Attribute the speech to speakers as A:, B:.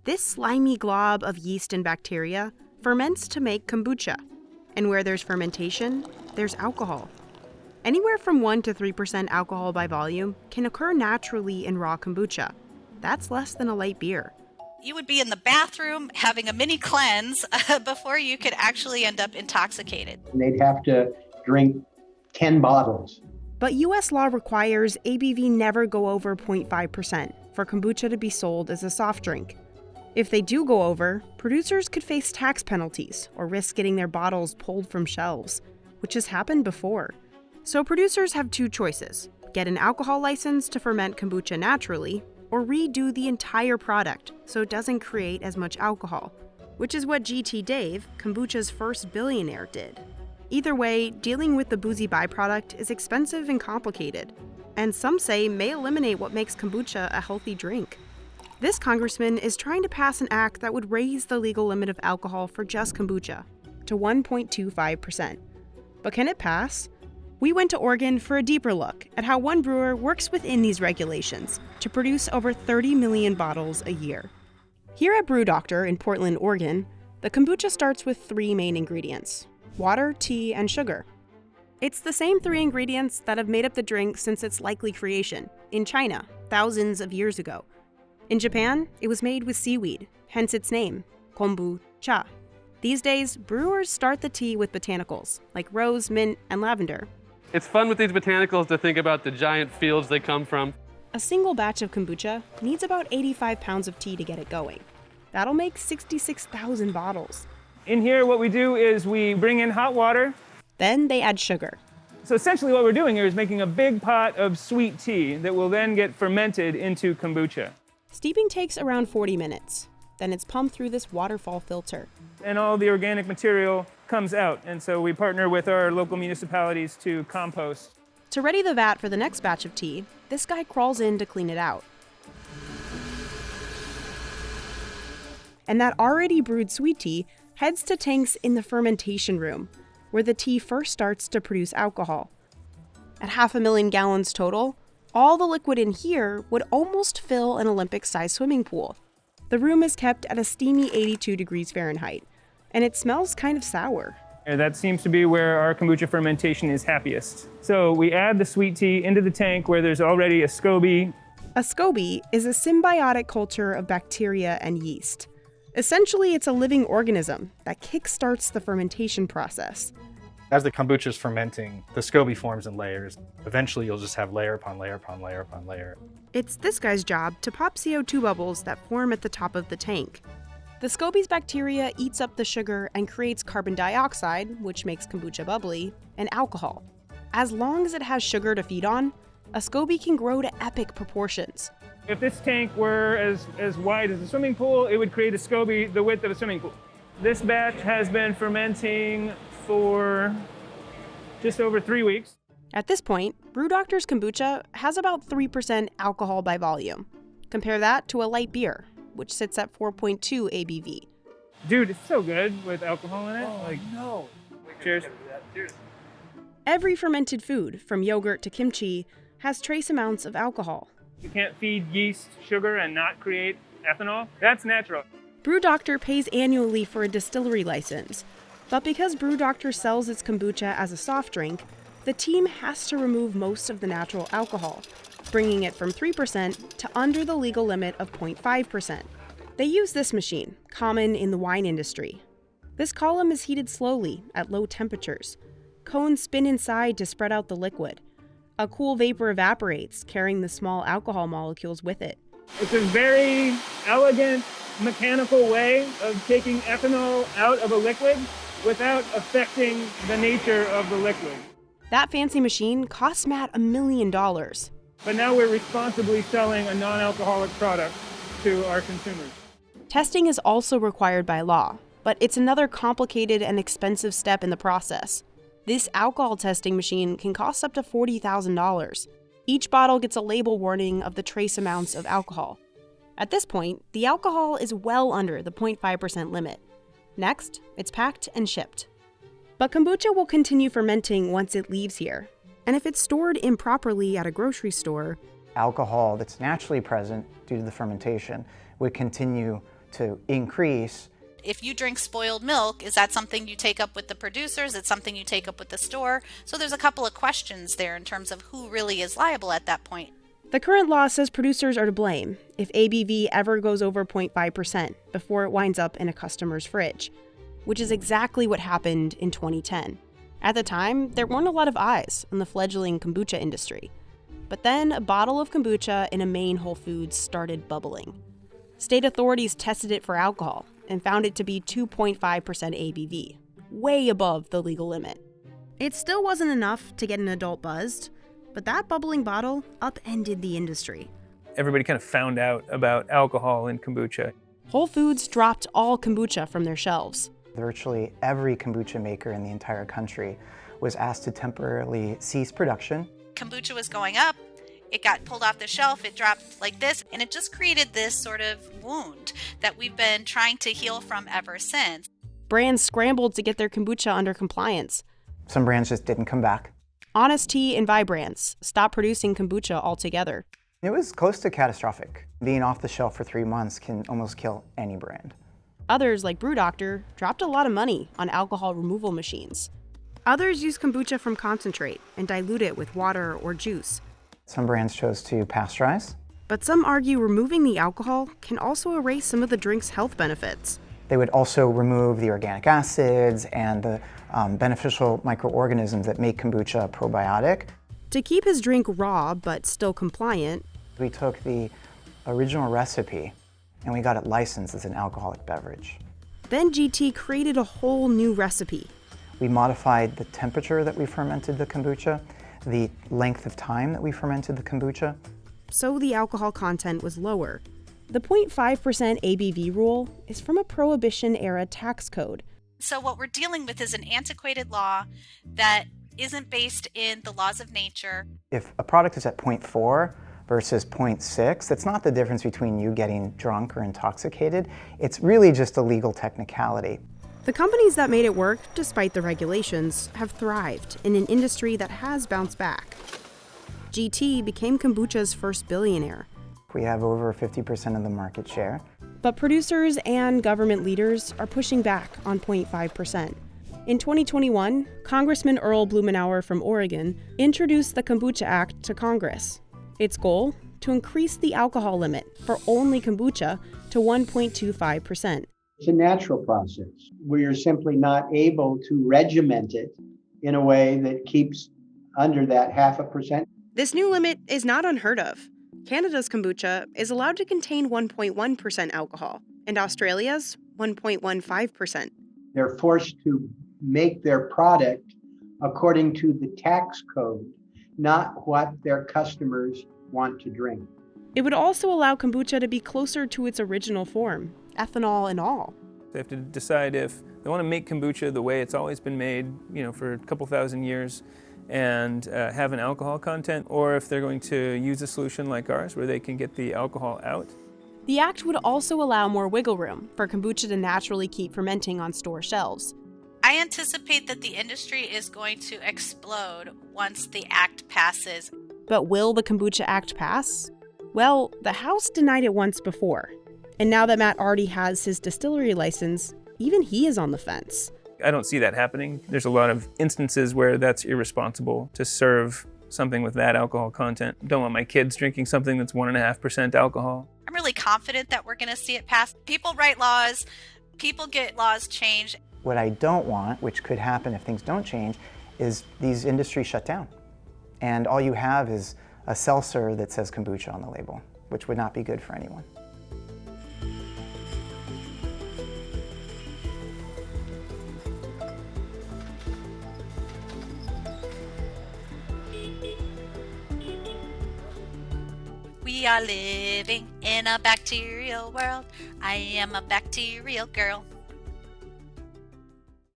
A: This slimy glob of yeast and bacteria ferments to make kombucha. And where there's fermentation, there's alcohol. Anywhere from 1 to 3% alcohol by volume can occur naturally in raw kombucha. That's less than a light beer.
B: You would be in the bathroom having a mini cleanse before you could actually end up intoxicated.
C: They'd have to drink 10 bottles.
A: But US law requires ABV never go over 0.5% for kombucha to be sold as a soft drink. If they do go over, producers could face tax penalties or risk getting their bottles pulled from shelves, which has happened before. So producers have two choices: get an alcohol license to ferment kombucha naturally, or redo the entire product so it doesn't create as much alcohol, which is what GT Dave, kombucha's first billionaire, did. Either way, dealing with the boozy byproduct is expensive and complicated, and some say may eliminate what makes kombucha a healthy drink. This congressman is trying to pass an act that would raise the legal limit of alcohol for just kombucha to 1.25%. But can it pass? We went to Oregon for a deeper look at how one brewer works within these regulations to produce over 30 million bottles a year. Here at Brew Doctor in Portland, Oregon, the kombucha starts with 3 main ingredients: water, tea, and sugar. It's the same 3 ingredients that have made up the drink since its likely creation, in China, thousands of years ago. In Japan, it was made with seaweed, hence its name, Kombucha. These days, brewers start the tea with botanicals, like rose, mint, and lavender.
D: It's fun with these botanicals to think about the giant fields they come from.
A: A single batch of kombucha needs about 85 pounds of tea to get it going. That'll make 66,000 bottles.
E: In here, what we do is we bring in hot water.
A: Then they add sugar.
E: So essentially what we're doing here is making a big pot of sweet tea that will then get fermented into kombucha.
A: Steeping takes around 40 minutes. Then it's pumped through this waterfall filter.
E: And all the organic material comes out. And so we partner with our local municipalities to compost.
A: To ready the vat for the next batch of tea, this guy crawls in to clean it out. And that already brewed sweet tea heads to tanks in the Fermentation Room, where the tea first starts to produce alcohol. At 500,000 gallons total, all the liquid in here would almost fill an Olympic-sized swimming pool. The room is kept at a steamy 82 degrees Fahrenheit, and it smells kind of sour.
E: And that seems to be where our kombucha fermentation is happiest. So we add the sweet tea into the tank where there's already a Scoby.
A: A Scoby is a symbiotic culture of bacteria and yeast. Essentially, it's a living organism that kickstarts the fermentation process.
F: As the kombucha is fermenting, the Scoby forms in layers. Eventually, you'll just have layer upon layer upon layer upon layer.
A: It's this guy's job to pop CO2 bubbles that form at the top of the tank. The Scoby's bacteria eats up the sugar and creates carbon dioxide, which makes kombucha bubbly, and alcohol. As long as it has sugar to feed on, a Scoby can grow to epic proportions.
E: If this tank were as wide as a swimming pool, it would create a Scoby the width of a swimming pool. This batch has been fermenting for just over 3 weeks.
A: At this point, Brew Doctor's kombucha has about 3% alcohol by volume. Compare that to a light beer, which sits at 4.2 ABV.
E: Dude, it's so good with alcohol in it.
C: No.
E: Cheers.
A: Every fermented food, from yogurt to kimchi, has trace amounts of alcohol.
E: You can't feed yeast sugar and not create ethanol. That's natural.
A: Brew Doctor pays annually for a distillery license, but because Brew Doctor sells its kombucha as a soft drink, the team has to remove most of the natural alcohol, bringing it from 3% to under the legal limit of 0.5%. They use this machine, common in the wine industry. This column is heated slowly at low temperatures. Cones spin inside to spread out the liquid. A cool vapor evaporates, carrying the small alcohol molecules with it.
E: It's a very elegant, mechanical way of taking ethanol out of a liquid without affecting the nature of the liquid.
A: That fancy machine cost Matt $1 million.
E: But now we're responsibly selling a non-alcoholic product to our consumers.
A: Testing is also required by law, but it's another complicated and expensive step in the process. This alcohol testing machine can cost up to $40,000. Each bottle gets a label warning of the trace amounts of alcohol. At this point, the alcohol is well under the 0.5% limit. Next, it's packed and shipped. But kombucha will continue fermenting once it leaves here. And if it's stored improperly at a grocery store,
G: alcohol that's naturally present due to the fermentation would continue to increase.
B: If you drink spoiled milk, is that something you take up with the producers? It's something you take up with the store? So there's a couple of questions there in terms of who really is liable at that point.
A: The current law says producers are to blame if ABV ever goes over 0.5% before it winds up in a customer's fridge, which is exactly what happened in 2010. At the time, there weren't a lot of eyes on the fledgling kombucha industry. But then a bottle of kombucha in a Maine Whole Foods started bubbling. State authorities tested it for alcohol and found it to be 2.5% ABV, way above the legal limit. It still wasn't enough to get an adult buzzed, but that bubbling bottle upended the industry.
E: Everybody kind of found out about alcohol in kombucha.
A: Whole Foods dropped all kombucha from their shelves.
G: Virtually every kombucha maker in the entire country was asked to temporarily cease production.
B: Kombucha was going up, it got pulled off the shelf, it dropped like this, and it just created this sort of wound that we've been trying to heal from ever since.
A: Brands scrambled to get their kombucha under compliance.
G: Some brands just didn't come back.
A: Honest Tea and Vibrance stopped producing kombucha altogether.
G: It was close to catastrophic. Being off the shelf for 3 months can almost kill any brand.
A: Others, like BrewDoctor, dropped a lot of money on alcohol removal machines. Others use kombucha from concentrate and dilute it with water or juice.
G: Some brands chose to pasteurize.
A: But some argue removing the alcohol can also erase some of the drink's health benefits.
G: They would also remove the organic acids and the beneficial microorganisms that make kombucha probiotic.
A: To keep his drink raw but still compliant,
G: We took the original recipe and we got it licensed as an alcoholic beverage.
A: then GT created a whole new recipe.
G: We modified the temperature that we fermented the kombucha, the length of time that we fermented the kombucha.
A: So the alcohol content was lower. The 0.5% ABV rule is from a Prohibition-era tax code.
B: So what we're dealing with is an antiquated law that isn't based in the laws of nature.
G: If a product is at 0.4 versus 0.6, that's not the difference between you getting drunk or intoxicated. It's really just a legal technicality.
A: The companies that made it work, despite the regulations, have thrived in an industry that has bounced back. GT became kombucha's first billionaire.
G: We have over 50% of the market share.
A: But producers and government leaders are pushing back on 0.5%. In 2021, Congressman Earl Blumenauer from Oregon introduced the Kombucha Act to Congress. Its goal? To increase the alcohol limit for only kombucha to 1.25%.
C: It's a natural process where you're simply not able to regiment it in a way that keeps under that 0.5%.
A: This new limit is not unheard of. Canada's kombucha is allowed to contain 1.1% alcohol, and Australia's 1.15%.
C: They're forced to make their product according to the tax code, not what their customers want to drink.
A: It would also allow kombucha to be closer to its original form, ethanol and all.
E: They have to decide if they want to make kombucha the way it's always been made, for a couple thousand years, and have an alcohol content, or if they're going to use a solution like ours where they can get the alcohol out.
A: The act would also allow more wiggle room for kombucha to naturally keep fermenting on store shelves.
B: I anticipate that the industry is going to explode once the act passes.
A: But will the Kombucha Act pass? Well, the House denied it once before. And now that Matt already has his distillery license, even he is on the fence.
E: I don't see that happening. There's a lot of instances where that's irresponsible to serve something with that alcohol content. Don't want my kids drinking something that's 1.5% alcohol.
B: I'm really confident that we're going to see it pass. People write laws, people get laws changed.
G: What I don't want, which could happen if things don't change, is these industries shut down. And all you have is a seltzer that says kombucha on the label, which would not be good for anyone.
B: We are living in a bacterial world. I am a bacterial girl.